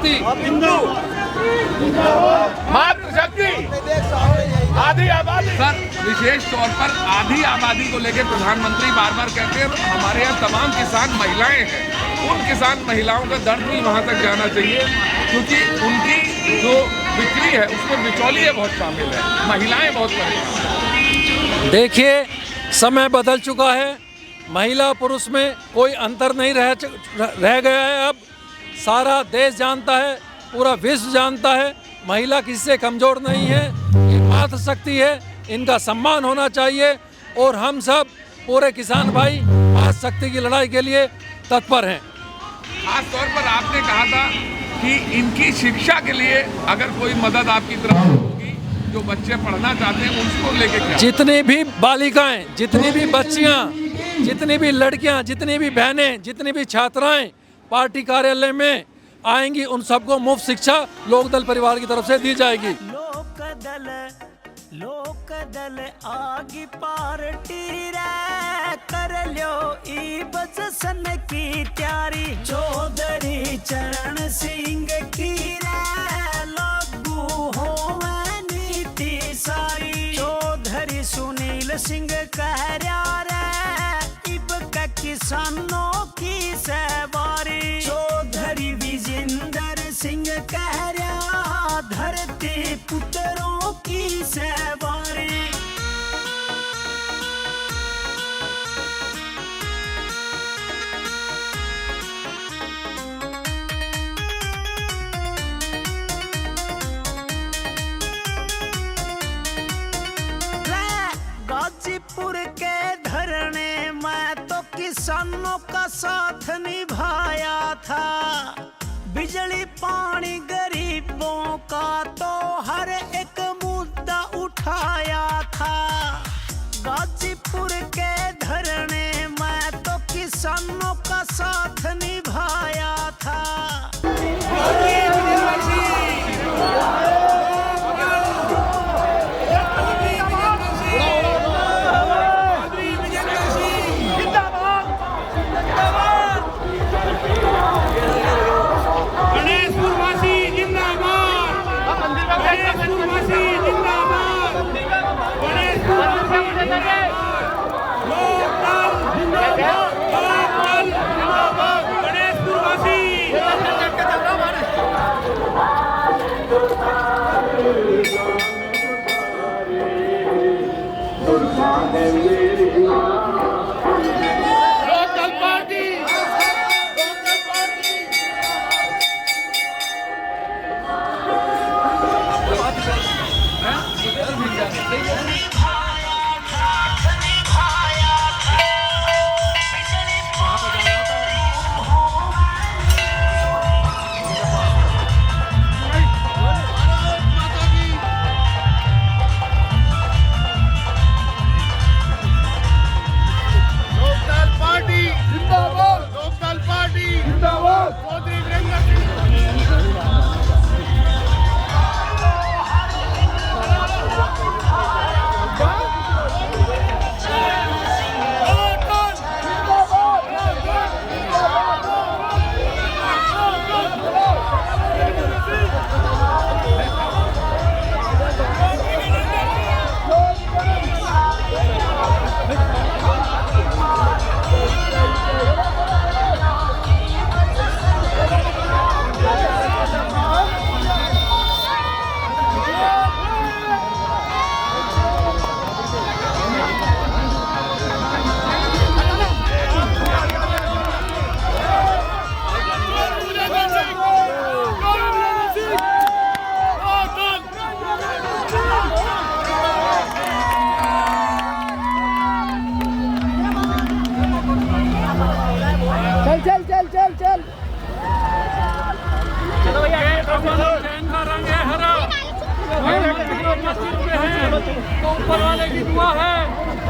शक्ति हिंदू, मातृशक्ति, आधी आबादी। सर, विशेष तौर पर आधी आबादी को लेकर प्रधानमंत्री बार बार कहते हैं, हमारे यहाँ तमाम किसान महिलाएं हैं, उन किसान महिलाओं का दर्द भी वहाँ तक जाना चाहिए, क्योंकि उनकी जो बिक्री है उसमें बिचौलिए बहुत शामिल है, महिलाएं बहुत परेशान। देखिए, समय बदल चुका है, महिला पुरुष में कोई अंतर नहीं रह गया है। अब सारा देश जानता है, पूरा विश्व जानता है, महिला किसी से कमज़ोर नहीं है, ये मातृशक्ति है, इनका सम्मान होना चाहिए। और हम सब पूरे किसान भाई मातृशक्ति की लड़ाई के लिए तत्पर हैं। खास तौर पर आपने कहा था कि इनकी शिक्षा के लिए अगर कोई मदद आपकी तरफ होगी, जो बच्चे पढ़ना चाहते हैं उसको लेके क्या? जितनी भी बालिकाएं, जितनी भी बच्चियां, जितनी भी लड़कियां, जितनी भी बहनें, जितनी भी छात्राएं पार्टी कार्यालय में आएंगी, उन सबको मुफ्त शिक्षा लोकदल परिवार की तरफ से दी जाएगी। लोकदल आगी पार्टी रे कर लो ई बजसन की तैयारी। चौधरी चरण सिंह की रे लागू होवे नीति सारी। चौधरी सुनील सिंह कह रहा रे इब का किसानों की सवारी। चौधरी विजेंद्र सिंह कह रहा धरती पुत्रों की सवारी। गाजीपुर के धरने में तो किसानों का साथ निभाया था। बिजली पानी गरीबों का तो हर एक मुद्दा उठाया था। गाजीपुर के धरने में तो किसानों का साथ निभाया था। तो ऊपर वाले की दुआ है।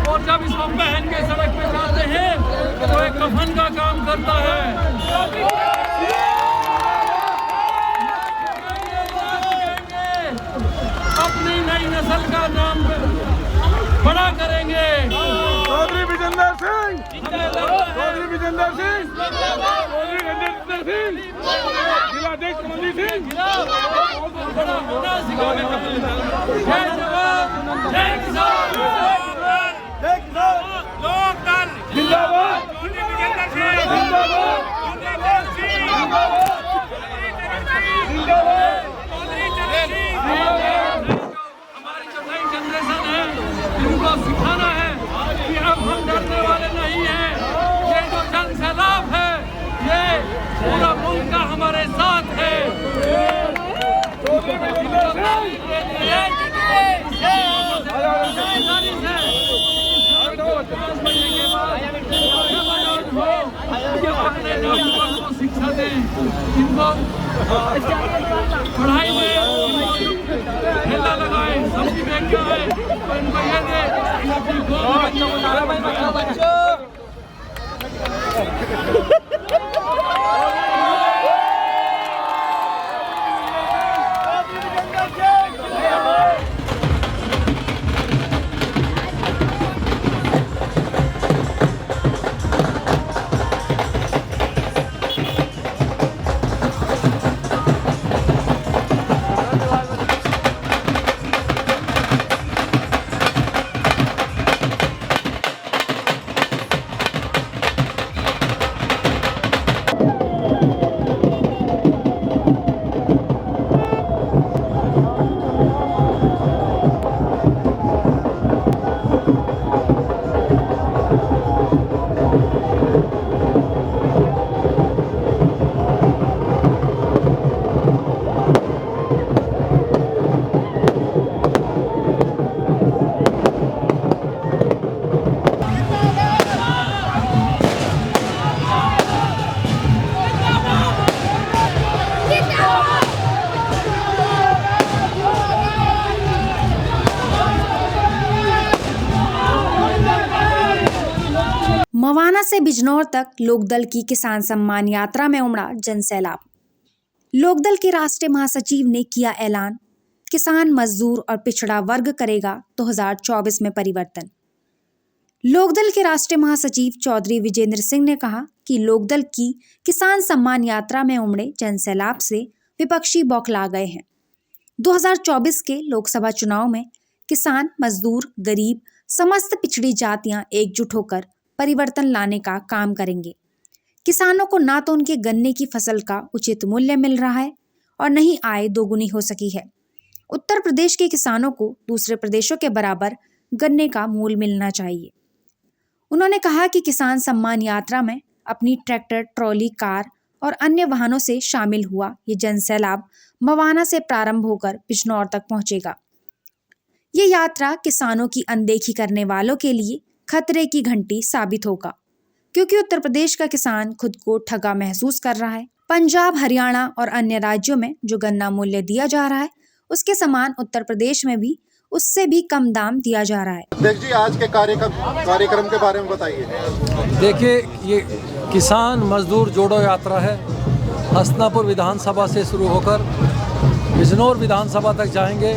और जब इसको पहन के सड़क पे जाते हैं तो एक कफन का काम करता है। अपनी नई नस्ल का नाम बड़ा करेंगे। चौधरी विजेंद्र सिंह, चौधरी विजेंद्र सिंह, चौधरी विजेंद्र सिंह, जिला अध्यक्ष कमलजीत सिंह। जय जवान जय किसान। लोकदल जिंदाबाद। हमारी जो नई जनरेशन है इनको सिखाना है कि अब हम डरने वाले नहीं हैं। ये जो जन सैलाब है ये पूरा मुल्क का हमारे साथ है। अपने नौजवानों को शिक्षा दें, इनको पढ़ाई में ठेला लगाए, सब्जी बेचना है तो इनको ये दे कि अपनी बच्चों को मवाना से बिजनौर तक लोकदल की किसान सम्मान यात्रा में उमड़ा जनसैलाब। लोकदल के राष्ट्रीय महासचिव ने किया ऐलान, किसान, मजदूर और पिछड़ा वर्ग करेगा 2024 में परिवर्तन। लोकदल के राष्ट्रीय महासचिव चौधरी विजेंद्र सिंह ने कहा कि लोकदल की किसान सम्मान यात्रा में उमड़े जनसैलाब से विपक्षी बौखला गए हैं। 2024 के लोकसभा चुनाव में किसान, मजदूर, गरीब, समस्त पिछड़ी जातियां एकजुट होकर परिवर्तन लाने का काम करेंगे। किसानों को ना तो उनके गन्ने की फसल का उचित मूल्य मिल रहा है और न ही आय दोगुनी हो सकी है। उत्तर प्रदेश के किसानों को दूसरे प्रदेशों के बराबर गन्ने का मूल्य मिलना चाहिए। उन्होंने कहा कि किसान सम्मान यात्रा में अपनी ट्रैक्टर, ट्रॉली, कार और अन्य वाहनों से शामिल हुआ ये जनसैलाब मवाना से प्रारंभ होकर बिजनौर तक पहुंचेगा। ये यात्रा किसानों की अनदेखी करने वालों के लिए खतरे की घंटी साबित होगा, क्योंकि उत्तर प्रदेश का किसान खुद को ठगा महसूस कर रहा है। पंजाब, हरियाणा और अन्य राज्यों में जो गन्ना मूल्य दिया जा रहा है उसके समान उत्तर प्रदेश में भी उससे भी कम दाम दिया जा रहा है। अध्यक्ष जी, आज के कार्यक्रम के बारे में बताइए। देखिए, ये किसान मजदूर जोड़ो यात्रा है। हसनापुर विधानसभा से शुरू होकर बिजनौर विधानसभा तक जाएंगे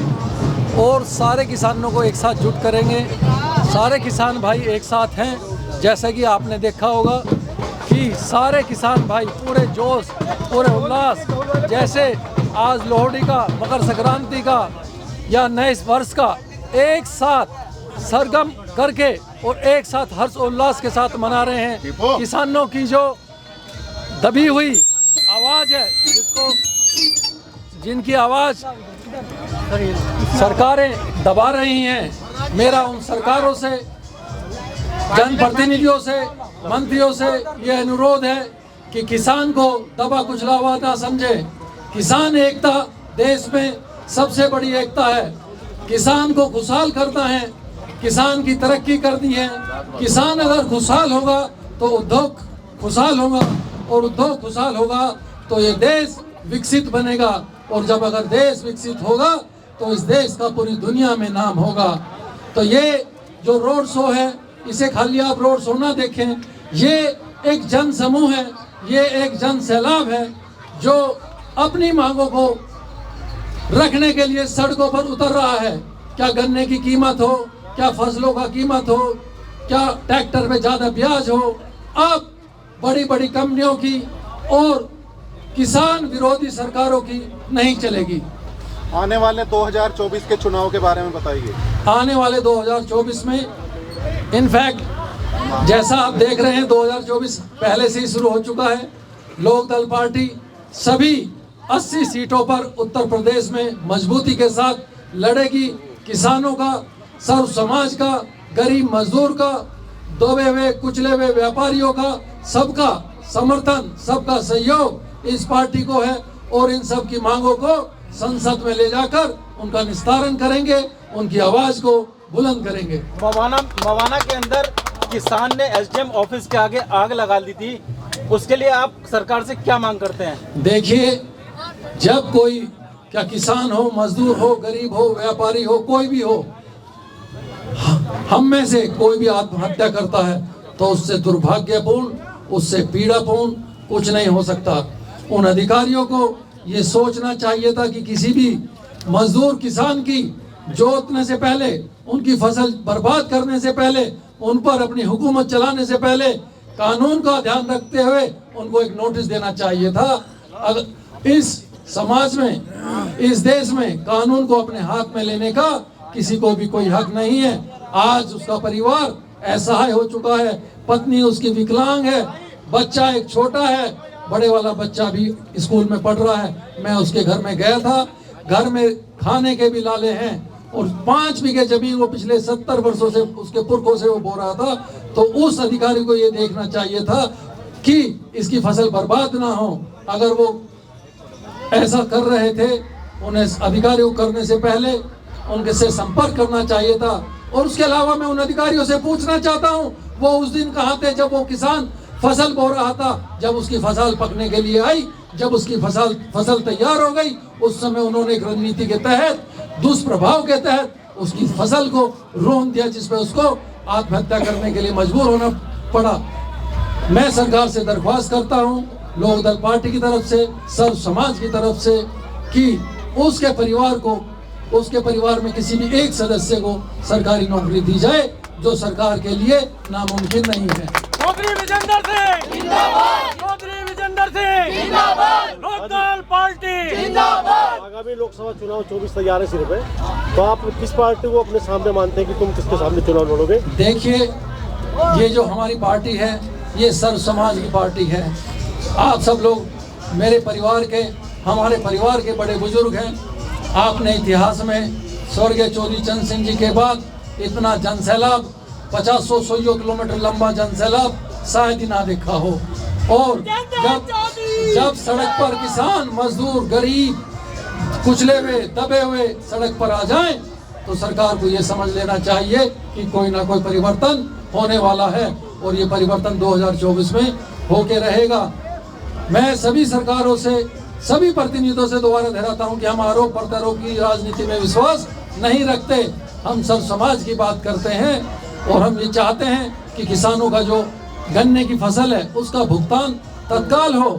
और सारे किसानों को एक साथ जुट करेंगे। सारे किसान भाई एक साथ हैं। जैसा कि आपने देखा होगा कि सारे किसान भाई पूरे जोश, पूरे उल्लास, जैसे आज लोहड़ी का, मकर संक्रांति का या नए वर्ष का एक साथ सरगम करके और एक साथ हर्ष उल्लास के साथ मना रहे हैं। किसानों की जो दबी हुई आवाज़ है, जिनकी आवाज़ सरकारें दबा रही हैं, मेरा उन सरकारों से, जनप्रतिनिधियों से, मंत्रियों से यह अनुरोध है कि किसान को दबा कुचलावा ना समझे। किसान एकता देश में सबसे बड़ी एकता है। किसान को खुशहाल करना है, किसान की तरक्की करनी है। किसान अगर खुशहाल होगा तो उद्योग खुशहाल होगा और उद्योग खुशहाल होगा तो ये देश विकसित बनेगा और जब अगर देश विकसित होगा तो इस देश का पूरी दुनिया में नाम होगा। तो ये जो रोड शो है इसे खाली आप रोड शो ना देखें, ये एक जन समूह है, ये एक जन सैलाब है जो अपनी मांगों को रखने के लिए सड़कों पर उतर रहा है। क्या गन्ने की कीमत हो, क्या फसलों का कीमत हो, क्या ट्रैक्टर में ज़्यादा ब्याज हो, अब बड़ी बड़ी कंपनियों की और किसान विरोधी सरकारों की नहीं चलेगी। आने वाले 2024 के चुनाव के बारे में बताइए। आने वाले 2024 में इनफैक्ट जैसा आप देख रहे हैं 2024 पहले से ही शुरू हो चुका है। लोकदल पार्टी सभी 80 सीटों पर उत्तर प्रदेश में मजबूती के साथ लड़ेगी। किसानों का, सर्व समाज का, गरीब मजदूर का, दबे हुए कुचले हुए व्यापारियों का, सबका समर्थन, सबका सहयोग इस पार्टी को है और इन सब की मांगों को संसद में ले जाकर उनका निस्तारण करेंगे, उनकी आवाज को बुलंद करेंगे। मवाना के अंदर किसान ने एसडीएम ऑफिस के आगे आग लगा दी थी, उसके लिए आप सरकार से क्या मांग करते हैं? देखिए, जब कोई क्या किसान हो, मजदूर हो, गरीब हो, व्यापारी हो, कोई भी हो, हम में से कोई भी आत्महत्या करता है तो उससे दुर्भाग्यपूर्ण, उससे पीड़ापूर्ण कुछ नहीं हो सकता। उन अधिकारियों को ये सोचना चाहिए था कि किसी भी मजदूर किसान की जोतने से पहले, उनकी फसल बर्बाद करने से पहले, उन पर अपनी हुकूमत चलाने से पहले कानून का ध्यान रखते हुए उनको एक नोटिस देना चाहिए था। अगर इस समाज में, इस देश में कानून को अपने हाथ में लेने का किसी को भी कोई हक नहीं है। आज उसका परिवार असहाय हो चुका है, पत्नी उसकी विकलांग है, बच्चा एक छोटा है, बड़े वाला बच्चा भी स्कूल में पढ़ रहा है। मैं उसके घर में गया था, घर में खाने के भी लाले हैं और 5 बीघे जमीन वो पिछले 70 वर्षों से उसके पुरखों से वो बो रहा था। तो उस अधिकारी को ये देखना चाहिए था कि इसकी फसल बर्बाद ना हो। अगर वो ऐसा कर रहे थे, उन्हें अधिकारियों करने से पहले उनके से संपर्क करना चाहिए था। और उसके अलावा मैं उन अधिकारियों से पूछना चाहता हूं, वो उस दिन कहां थे जब वो किसान फसल बो रहा था, जब उसकी फसल पकने के लिए आई, जब उसकी फसल तैयार हो गई, उस समय उन्होंने एक रणनीति के तहत, दुष्प्रभाव के तहत उसकी फसल को रोन दिया, जिसमें उसको आत्महत्या करने के लिए मजबूर होना पड़ा। मैं सरकार से दरख्वास्त करता हूं, लोकदल पार्टी की तरफ से, सर्व समाज की तरफ से, कि उसके परिवार में किसी भी एक सदस्य को सरकारी नौकरी दी जाए, जो सरकार के लिए नामुमकिन नहीं है। चौधरी विजेंद्र सिंह जिंदाबाद, चौधरी विजेंद्र सिंह जिंदाबाद, लोकदल पार्टी जिंदाबाद। आगामी लोकसभा चुनाव 24 तैयार है सिर पे, तो आप किस पार्टी को अपने सामने मानते हैं कि तुम किसके सामने चुनाव लड़ोगे? देखिए, ये जो हमारी पार्टी है, ये सर्व समाज की पार्टी है। आप सब लोग मेरे परिवार के, हमारे परिवार के बड़े बुजुर्ग हैं। आपने इतिहास में स्वर्गीय चौधरी चरण सिंह जी के बाद इतना जनसैलाब, 50-100 किलोमीटर लंबा जनसैलाब शायद ही ना देखा हो। और जब सड़क पर किसान, मजदूर, गरीब, कुचले हुए, दबे हुए सड़क पर आ जाएं, तो सरकार को ये समझ लेना चाहिए कि कोई ना कोई परिवर्तन होने वाला है और ये परिवर्तन 2024 में होके रहेगा। मैं सभी सरकारों से, सभी प्रतिनिधियों से दोबारा दोहराता हूं कि हम आरोप प्रत्यारोप की राजनीति में विश्वास नहीं रखते। हम सब समाज की बात करते हैं और हम ये चाहते हैं कि किसानों का जो गन्ने की फसल है उसका भुगतान तत्काल हो।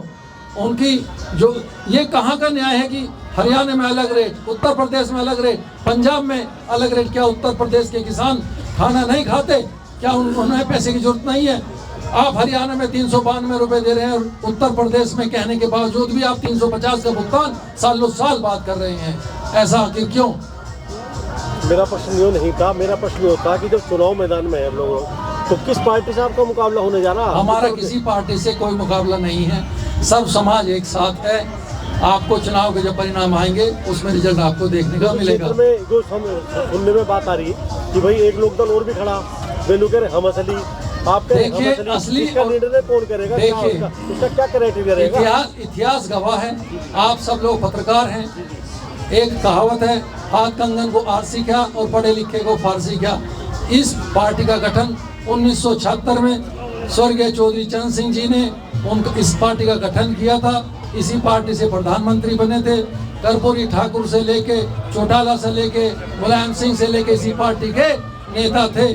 उनकी जो, ये कहाँ का न्याय है कि हरियाणा में अलग रेट, उत्तर प्रदेश में अलग रेट, पंजाब में अलग रेट? क्या उत्तर प्रदेश के किसान खाना नहीं खाते? क्या उन्हें पैसे की जरूरत नहीं है? आप हरियाणा में 392 रुपए दे रहे हैं और उत्तर प्रदेश में कहने के बावजूद भी आप 350 का भुगतान सालों साल बात कर रहे हैं। ऐसा आखिर क्यों? मेरा प्रश्न ये नहीं था, मेरा प्रश्न ये था कि जब चुनाव मैदान में है हम लोग, तो किस पार्टी से आपका मुकाबला होने जा रहा है? हमारा किसी पार्टी से कोई मुकाबला नहीं है, सब समाज एक साथ है। आपको चुनाव के जब परिणाम आएंगे उसमें रिजल्ट आपको देखने का मिलेगा। में जो सुनने में बात आ रही कि भाई एक लोकदल और भी खड़ा, वेलू कह रहे हम असली, आप देखिए असली निर्णय कौन करेगा? देखिए उसका क्या क्राइटेरिया रहेगा? इतिहास गवाह है, आप सब लोग पत्रकार हैं। एक कहावत है, हाथ कंगन को आरसी क्या और पढ़े लिखे को फारसी क्या। इस पार्टी का गठन 1976 में स्वर्गीय चौधरी चरण सिंह जी ने इस पार्टी का गठन किया था। इसी पार्टी से प्रधानमंत्री बने थे। कर्पूरी ठाकुर से लेके, चौटाला से लेके, मुलायम सिंह से लेके इसी पार्टी के नेता थे।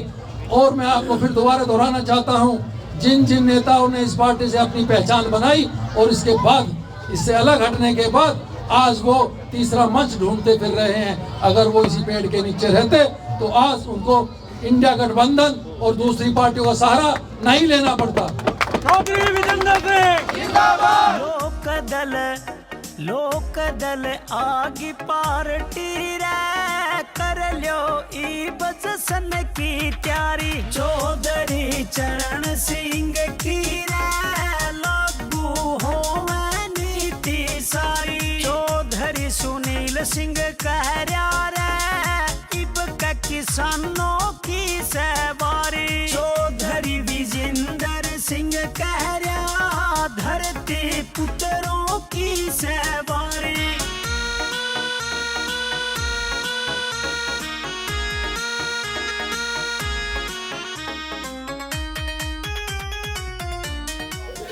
और मैं आपको फिर दोबारा दोहराना चाहता हूं, जिन जिन नेताओं ने इस पार्टी से अपनी पहचान बनाई और इसके बाद, इससे अलग हटने के बाद आज वो तीसरा मंच ढूंढते फिर रहे हैं। अगर वो इसी पेड़ के नीचे रहते तो आज उनको इंडिया गठबंधन और दूसरी पार्टियों का सहारा नहीं लेना पड़ता। चौधरी विजेंद्र सिंह जिंदाबाद। लोक दल आगी पार्टी रे कर लो ई बजसन की तैयारी चौधरी चरण सिंह की रे लागू हो नीति सारी चौधरी सुनील सिंह कह रहा रे इब का किसानों की सवारी चौधरी विजेंद्र सिंह कह रहा धरती पुत्रों की सवारी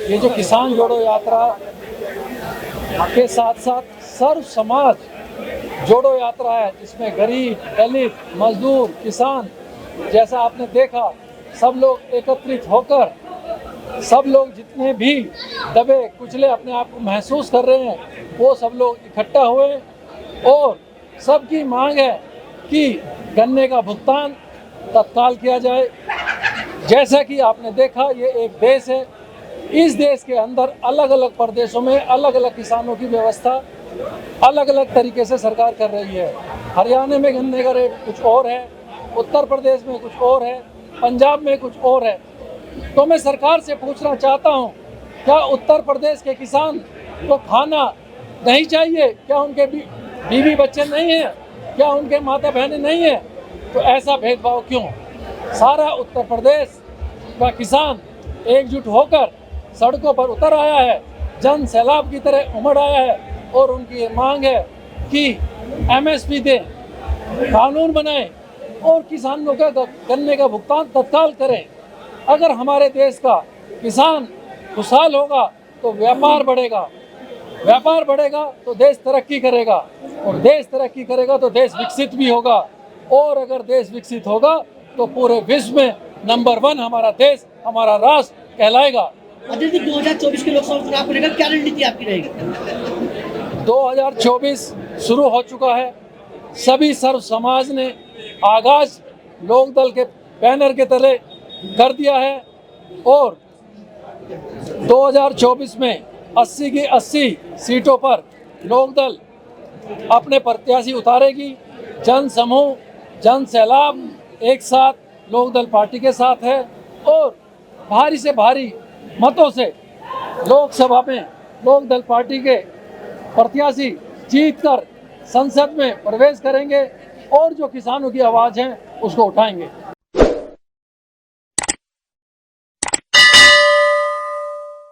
ये जो किसान जोड़ो यात्रा के साथ साथ सर्व समाज जोड़ो यात्रा है, जिसमें गरीब, दलित, मजदूर, किसान, जैसा आपने देखा सब लोग एकत्रित होकर, सब लोग जितने भी दबे कुचले अपने आप को महसूस कर रहे हैं वो सब लोग इकट्ठा हुए और सबकी मांग है कि गन्ने का भुगतान तत्काल किया जाए। जैसा कि आपने देखा ये एक देश है, इस देश के अंदर अलग अलग प्रदेशों में अलग अलग किसानों की व्यवस्था अलग अलग तरीके से सरकार कर रही है। हरियाणा में गन्ने का रेट कुछ और है, उत्तर प्रदेश में कुछ और है, पंजाब में कुछ और है। तो मैं सरकार से पूछना चाहता हूं, क्या उत्तर प्रदेश के किसान को खाना नहीं चाहिए? क्या उनके बीवी बच्चे नहीं हैं? क्या उनके माता बहनें नहीं हैं? तो ऐसा भेदभाव क्यों? सारा उत्तर प्रदेश का किसान एकजुट होकर सड़कों पर उतर आया है, जन सैलाब की तरह उमड़ आया है और उनकी ये मांग है कि MSP दें, कानून बनाएं और किसानों का गन्ने का भुगतान तत्काल करें। अगर हमारे देश का किसान खुशहाल होगा तो व्यापार बढ़ेगा, व्यापार बढ़ेगा तो देश तरक्की करेगा और देश तरक्की करेगा तो देश विकसित भी होगा और अगर देश विकसित होगा तो पूरे विश्व में नंबर 1 हमारा देश, हमारा राष्ट्र कहलाएगा। अजय जी, 2024 के लोकसभा चुनाव को लेकर क्या रणनीति आपकी रहेगी? 2024 शुरू हो चुका है, सभी सर्व समाज ने आगाज लोकदल के बैनर के तले कर दिया है और 2024 में 80 की 80 सीटों पर लोकदल अपने प्रत्याशी उतारेगी। जन समूह, जन सैलाब एक साथ लोकदल पार्टी के साथ है और भारी से भारी मतों से लोकसभा में लोकदल पार्टी के प्रत्याशी जीतकर संसद में प्रवेश करेंगे और जो किसानों की आवाज़ है उसको उठाएंगे।